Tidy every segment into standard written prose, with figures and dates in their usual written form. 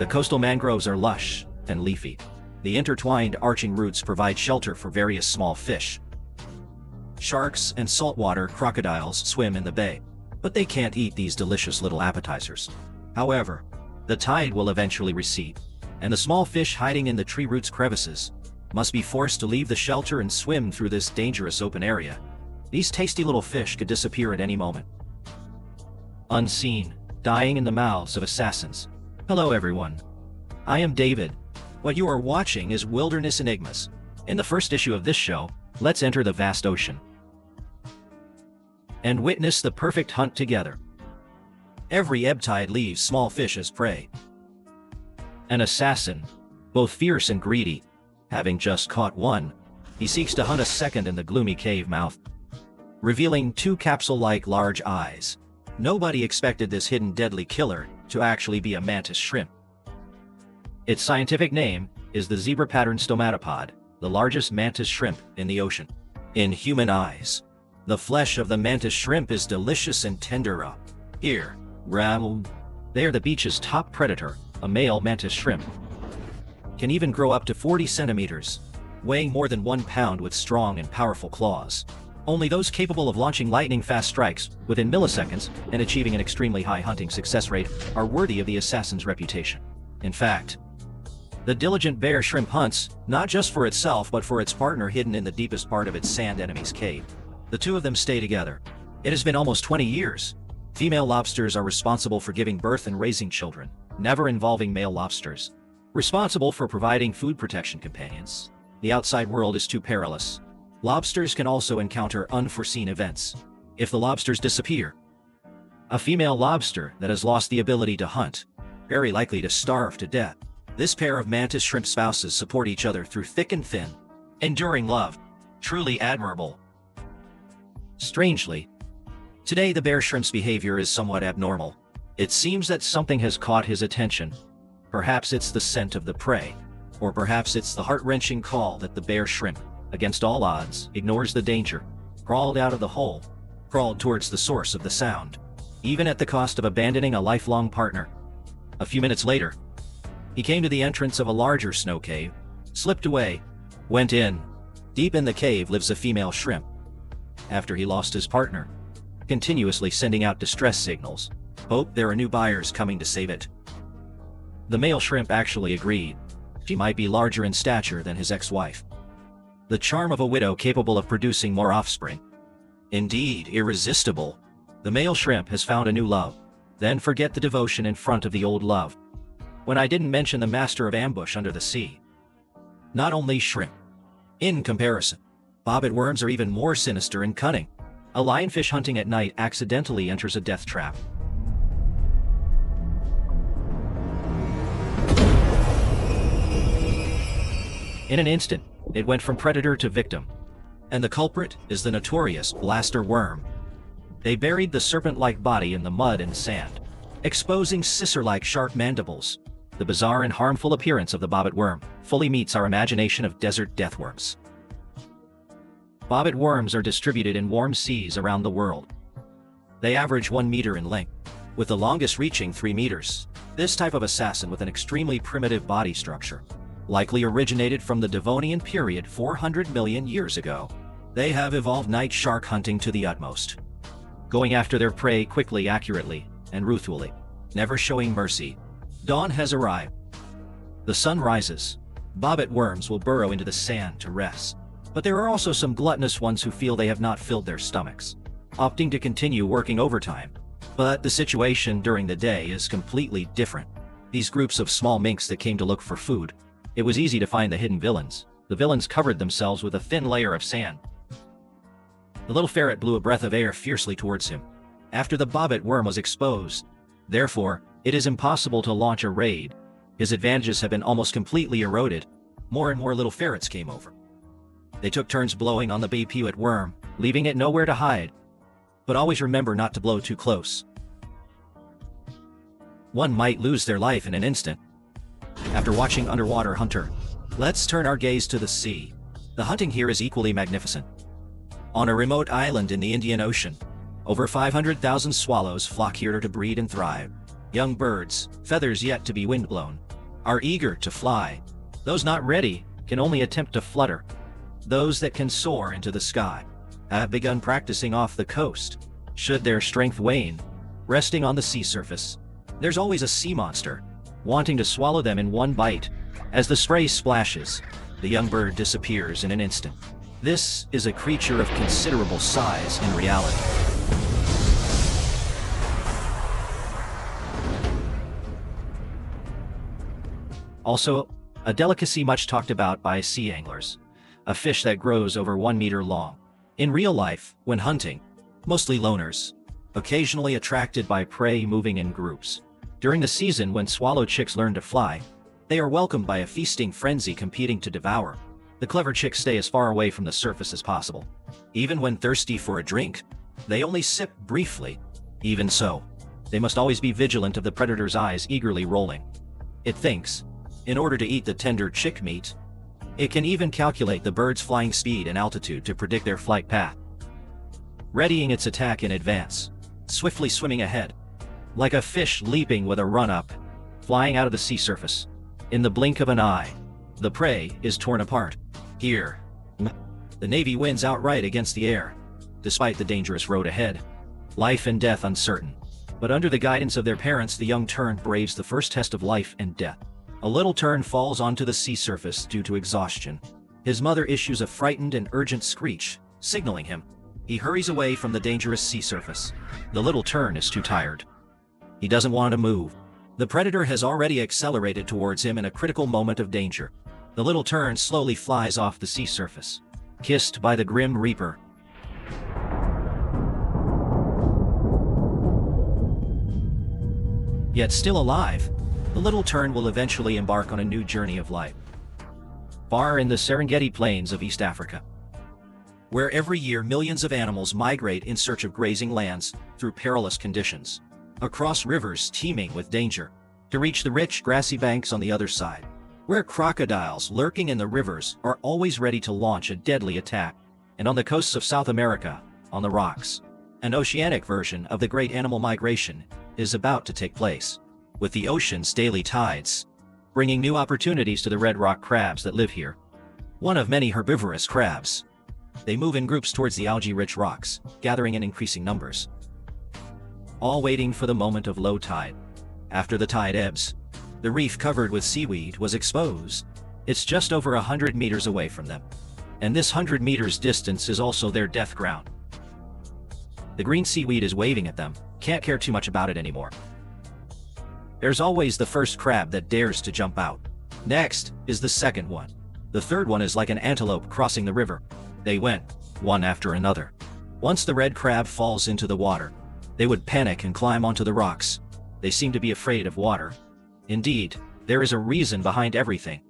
The coastal mangroves are lush and leafy. The intertwined arching roots provide shelter for various small fish. Sharks and saltwater crocodiles swim in the bay, but they can't eat these delicious little appetizers. However, the tide will eventually recede, and the small fish hiding in the tree roots crevices must be forced to leave the shelter and swim through this dangerous open area. These tasty little fish could disappear at any moment. Unseen, dying in the mouths of assassins. Hello everyone. I am David. What you are watching is Wilderness Enigmas. In the first issue of this show, let's enter the vast ocean and witness the perfect hunt together. Every ebb tide leaves small fish as prey. An assassin, both fierce and greedy, having just caught one, he seeks to hunt a second in the gloomy cave mouth, revealing two capsule-like large eyes. Nobody expected this hidden deadly killer to actually be a mantis shrimp. Its scientific name is the zebra-patterned stomatopod, the largest mantis shrimp in the ocean. In human eyes, the flesh of the mantis shrimp is delicious and tender. Here, they are the beach's top predator. A male mantis shrimp can even grow up to 40 centimeters, weighing more than 1 pound with strong and powerful claws. Only those capable of launching lightning-fast strikes within milliseconds and achieving an extremely high hunting success rate are worthy of the assassin's reputation. In fact, the diligent bear shrimp hunts not just for itself but for its partner hidden in the deepest part of its sand enemy's cave. The two of them stay together. It has been almost 20 years. Female lobsters are responsible for giving birth and raising children, never involving male lobsters. Responsible for providing food protection companions. The outside world is too perilous. Lobsters can also encounter unforeseen events. If the lobsters disappear, a female lobster that has lost the ability to hunt, very likely to starve to death. This pair of mantis shrimp spouses support each other through thick and thin. Enduring love. Truly admirable. Strangely, today the bear shrimp's behavior is somewhat abnormal. It seems that something has caught his attention. Perhaps it's the scent of the prey, or perhaps it's the heart-wrenching call that the bear shrimp, against all odds, ignores the danger, crawled out of the hole, crawled towards the source of the sound, even at the cost of abandoning a lifelong partner. A few minutes later, he came to the entrance of a larger snow cave, slipped away, went in. Deep in the cave lives a female shrimp. After he lost his partner, continuously sending out distress signals, hope there are new buyers coming to save it. The male shrimp actually agreed. She might be larger in stature than his ex-wife. The charm of a widow capable of producing more offspring. Indeed, irresistible. The male shrimp has found a new love. Then forget the devotion in front of the old love. When I didn't mention the master of ambush under the sea. Not only shrimp. In comparison, bobbit worms are even more sinister and cunning. A lionfish hunting at night accidentally enters a death trap. In an instant, it went from predator to victim. And the culprit is the notorious blaster worm. They buried the serpent-like body in the mud and sand, exposing scissor-like sharp mandibles. The bizarre and harmful appearance of the bobbit worm fully meets our imagination of desert deathworms. Bobbit worms are distributed in warm seas around the world. They average 1 meter in length, with the longest reaching 3 meters. This type of assassin with an extremely primitive body structure likely originated from the Devonian period 400 million years ago. They have evolved night shark hunting to the utmost, going after their prey quickly, accurately, and ruthlessly, never showing mercy. Dawn has arrived. The sun rises. Bobbit worms will burrow into the sand to rest. But there are also some gluttonous ones who feel they have not filled their stomachs, opting to continue working overtime. But the situation during the day is completely different. These groups of small minks that came to look for food, it was easy to find the hidden villains. The villains covered themselves with a thin layer of sand. The little ferret blew a breath of air fiercely towards him. After the bobbit worm was exposed, therefore, it is impossible to launch a raid. His advantages have been almost completely eroded. More and more little ferrets came over. They took turns blowing on the baby pewit worm, leaving it nowhere to hide. But always remember not to blow too close. One might lose their life in an instant. After watching Underwater Hunter, let's turn our gaze to the sea. The hunting here is equally magnificent. On a remote island in the Indian Ocean, over 500,000 swallows flock here to breed and thrive. Young birds, feathers yet to be windblown, are eager to fly. Those not ready can only attempt to flutter. Those that can soar into the sky have begun practicing off the coast. Should their strength wane, resting on the sea surface, there's always a sea monster wanting to swallow them in one bite. As the spray splashes, the young bird disappears in an instant. This is a creature of considerable size in reality. Also, a delicacy much talked about by sea anglers, a fish that grows over 1 meter long. In real life, when hunting, mostly loners, occasionally attracted by prey moving in groups. During the season when swallow chicks learn to fly, they are welcomed by a feasting frenzy competing to devour. The clever chicks stay as far away from the surface as possible. Even when thirsty for a drink, they only sip briefly. Even so, they must always be vigilant of the predator's eyes eagerly rolling. It thinks, in order to eat the tender chick meat, it can even calculate the bird's flying speed and altitude to predict their flight path, readying its attack in advance, swiftly swimming ahead, like a fish leaping with a run-up, flying out of the sea surface. In the blink of an eye, the prey is torn apart. Here, the Navy wins outright against the air, despite the dangerous road ahead. Life and death uncertain. But under the guidance of their parents, the young tern braves the first test of life and death. A little tern falls onto the sea surface due to exhaustion. His mother issues a frightened and urgent screech, signaling him. He hurries away from the dangerous sea surface. The little tern is too tired. He doesn't want to move. The predator has already accelerated towards him in a critical moment of danger. The little tern slowly flies off the sea surface, kissed by the Grim Reaper. Yet still alive, the little tern will eventually embark on a new journey of life. Far in the Serengeti plains of East Africa, where every year millions of animals migrate in search of grazing lands through perilous conditions, across rivers teeming with danger, to reach the rich grassy banks on the other side, where crocodiles lurking in the rivers are always ready to launch a deadly attack, and on the coasts of South America, on the rocks. An oceanic version of the great animal migration is about to take place, with the ocean's daily tides bringing new opportunities to the red rock crabs that live here. One of many herbivorous crabs, they move in groups towards the algae-rich rocks, gathering in increasing numbers, all waiting for the moment of low tide. After the tide ebbs, the reef covered with seaweed was exposed. It's just over 100 meters away from them, and this 100 meters distance is also their death ground. The green seaweed is waving at them, can't care too much about it anymore. There's always the first crab that dares to jump out. Next is the second one. The third one is like an antelope crossing the river. They went, one after another. Once the red crab falls into the water, they would panic and climb onto the rocks. They seem to be afraid of water. Indeed, there is a reason behind everything.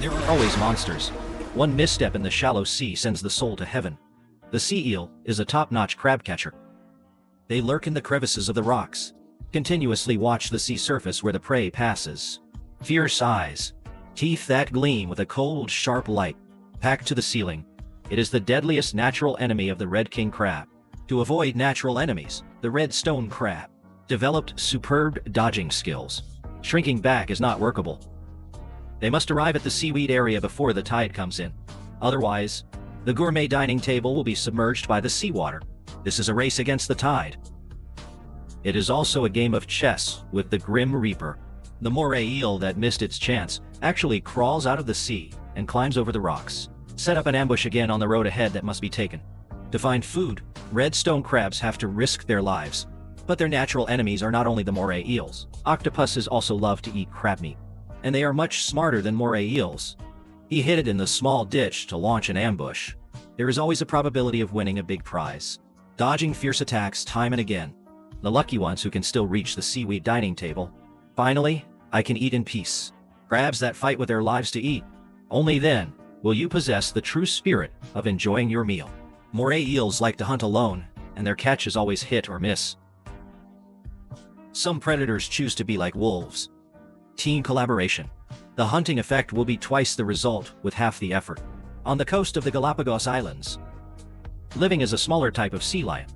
There are always monsters. One misstep in the shallow sea sends the soul to heaven. The sea eel is a top-notch crab catcher. They lurk in the crevices of the rocks, continuously watch the sea surface where the prey passes. Fierce eyes, teeth that gleam with a cold, sharp light, packed to the ceiling. It is the deadliest natural enemy of the red king crab. To avoid natural enemies, the red stone crab developed superb dodging skills. Shrinking back is not workable. They must arrive at the seaweed area before the tide comes in. Otherwise, the gourmet dining table will be submerged by the seawater. This is a race against the tide. It is also a game of chess with the Grim Reaper. The moray eel that missed its chance actually crawls out of the sea and climbs over the rocks, set up an ambush again on the road ahead that must be taken. To find food, red stone crabs have to risk their lives. But their natural enemies are not only the moray eels. Octopuses also love to eat crab meat, and they are much smarter than moray eels. He hid it in the small ditch to launch an ambush. There is always a probability of winning a big prize, dodging fierce attacks time and again. The lucky ones who can still reach the seaweed dining table. Finally, I can eat in peace. Crabs that fight with their lives to eat. Only then will you possess the true spirit of enjoying your meal. Moray eels like to hunt alone, and their catch is always hit or miss. Some predators choose to be like wolves. Team collaboration. The hunting effect will be twice the result with half the effort. On the coast of the Galapagos Islands, living as a smaller type of sea lion,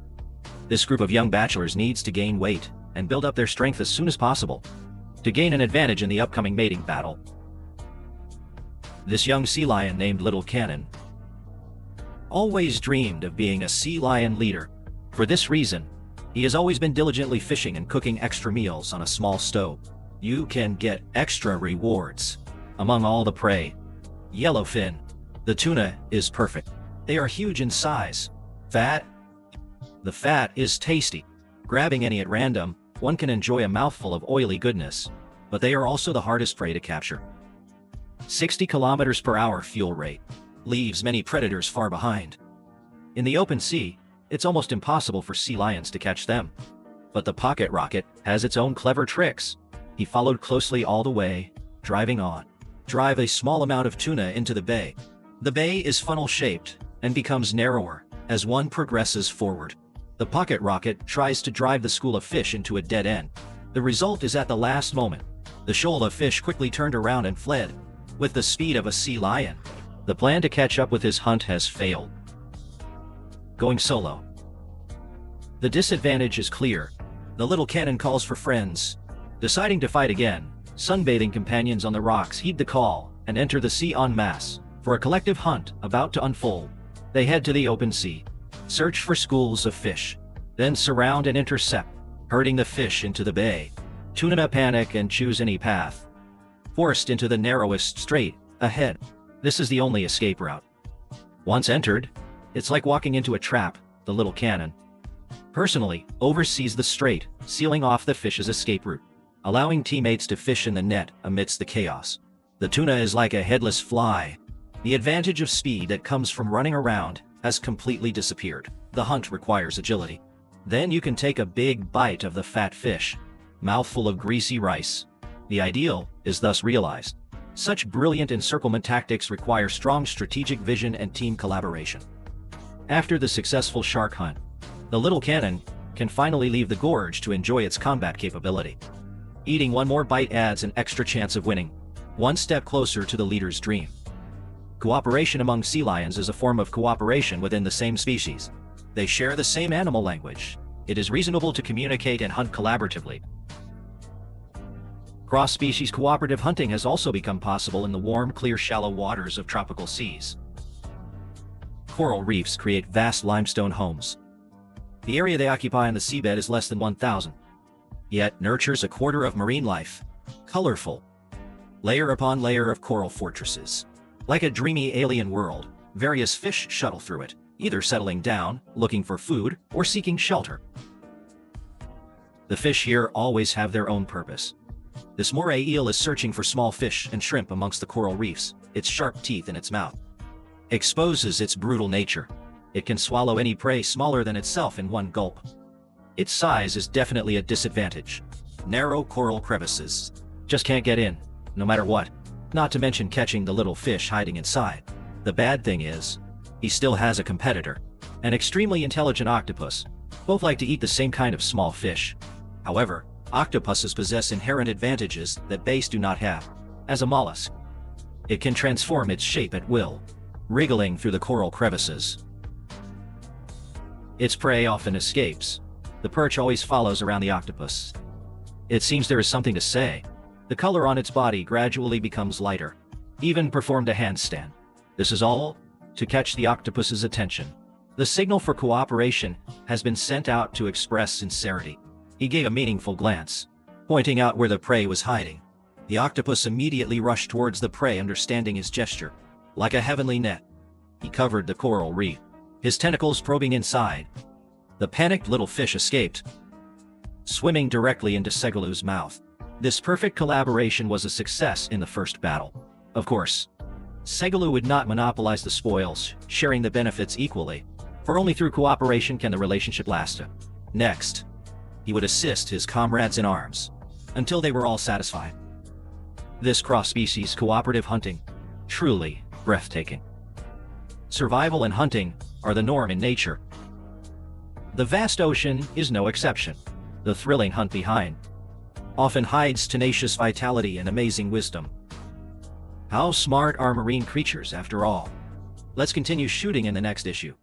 This group of young bachelors needs to gain weight and build up their strength as soon as possible to gain an advantage in the upcoming mating battle. This young sea lion named Little Cannon always dreamed of being a sea lion leader. For this reason, he has always been diligently fishing and cooking extra meals on a small stove. You can get extra rewards. Among all the prey, yellowfin, the tuna, is perfect. They are huge in size. Fat. The fat is tasty. Grabbing any at random, one can enjoy a mouthful of oily goodness, but they are also the hardest prey to capture. 60 km/h fuel rate leaves many predators far behind. In the open sea, it's almost impossible for sea lions to catch them. But the pocket rocket has its own clever tricks. He followed closely all the way, driving on. Drive a small amount of tuna into the bay. The bay is funnel-shaped and becomes narrower as one progresses forward. The pocket rocket tries to drive the school of fish into a dead end. The result is at the last moment, the shoal of fish quickly turned around and fled. With the speed of a sea lion, the plan to catch up with his hunt has failed. Going solo. The disadvantage is clear. The Little Cannon calls for friends. Deciding to fight again, sunbathing companions on the rocks heed the call and enter the sea en masse. For a collective hunt about to unfold, they head to the open sea, search for schools of fish, then surround and intercept, herding the fish into the bay. Tuna panic and choose any path, forced into the narrowest strait ahead. This is the only escape route. Once entered, it's like walking into a trap. The Little Cannon personally oversees the strait, sealing off the fish's escape route, allowing teammates to fish in the net amidst the chaos. The tuna is like a headless fly. The advantage of speed that comes from running around has completely disappeared. The hunt requires agility. Then you can take a big bite of the fat fish, mouthful of greasy rice. The ideal is thus realized. Such brilliant encirclement tactics require strong strategic vision and team collaboration. After the successful shark hunt, the Little Cannon can finally leave the gorge to enjoy its combat capability. Eating one more bite adds an extra chance of winning, one step closer to the leader's dream. Cooperation among sea lions is a form of cooperation within the same species. They share the same animal language. It is reasonable to communicate and hunt collaboratively. Cross-species cooperative hunting has also become possible in the warm, clear, shallow waters of tropical seas. Coral reefs create vast limestone homes. The area they occupy on the seabed is less than 1,000, yet nurtures a quarter of marine life. Colorful, layer upon layer of coral fortresses. Like a dreamy alien world, various fish shuttle through it, either settling down, looking for food, or seeking shelter. The fish here always have their own purpose. This moray eel is searching for small fish and shrimp amongst the coral reefs. Its sharp teeth in its mouth exposes its brutal nature. It can swallow any prey smaller than itself in one gulp. Its size is definitely a disadvantage. Narrow coral crevices. Just can't get in, no matter what. Not to mention catching the little fish hiding inside. The bad thing is, he still has a competitor, an extremely intelligent octopus. Both like to eat the same kind of small fish. However, octopuses possess inherent advantages that bass do not have. As a mollusk, it can transform its shape at will, wriggling through the coral crevices. Its prey often escapes. The perch always follows around the octopus. It seems there is something to say. The color on its body gradually becomes lighter. Even performed a handstand. This is all to catch the octopus's attention. The signal for cooperation has been sent out to express sincerity. He gave a meaningful glance, pointing out where the prey was hiding. The octopus immediately rushed towards the prey, understanding his gesture. Like a heavenly net, he covered the coral reef, his tentacles probing inside. The panicked little fish escaped, swimming directly into Segalu's mouth. This perfect collaboration was a success in the first battle. Of course, Segalu would not monopolize the spoils, sharing the benefits equally, for only through cooperation can the relationship last. Next, he would assist his comrades in arms, until they were all satisfied. This cross-species cooperative hunting, truly breathtaking. Survival and hunting are the norm in nature. The vast ocean is no exception. The thrilling hunt behind often hides tenacious vitality and amazing wisdom. How smart are marine creatures after all? Let's continue shooting in the next issue.